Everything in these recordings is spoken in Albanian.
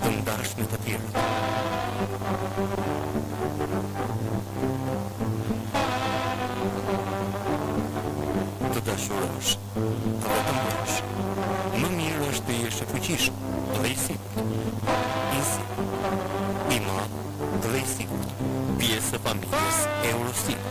Të ndash me të tjerët. Të dashurosh, të vetëmërosh. Më mirë është të jesh e fuqishëm dhe i sigurt. I sigurt, i madh dhe i sigurt. Pjesë e familjes Eurosig.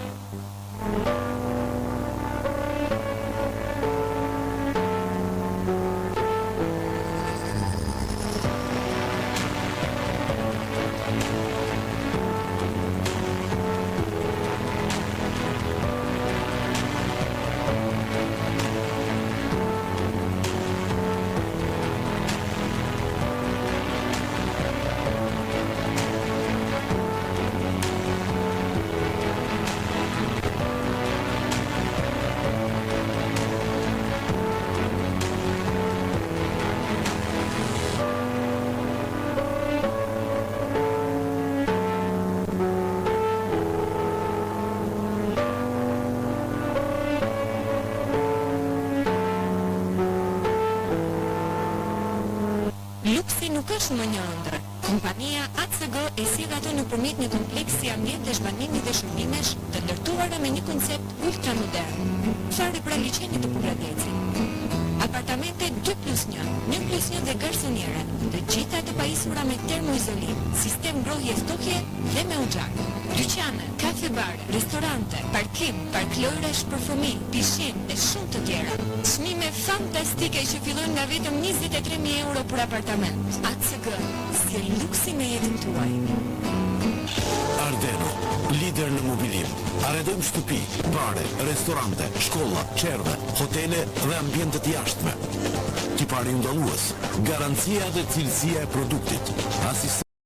Luksi nuk është më një ëndër. Kompania ACG e sjell ato nëpërmjet një kompleksi ambient të zhvanimit dhe shërbimesh të ndërtuara me një koncept ultramodern. Çfarë pra liçeni të Pugradecit? Apartamente 2+1, 1+1 dhe garsoniere, të gjitha të pajisura me termoizolim, sistem ngrohje stokje dhe me uxhak. Dyqane, kafe bare, restorante, parkim, park lojrash për fëmijë, pishin dhe shumë të tjera. Çmime fantastike që fillojnë nga vetëm 23.000 euro për apartament. ACG, sjell luksi me jetën tuaj. Ardeno, lider në mobilim. Arredojmë shtëpi, bare, restorante, shkolla, qerve, hotele dhe ambientet jashtme. Tipari ndallues, garancia dhe cilësia e produktit.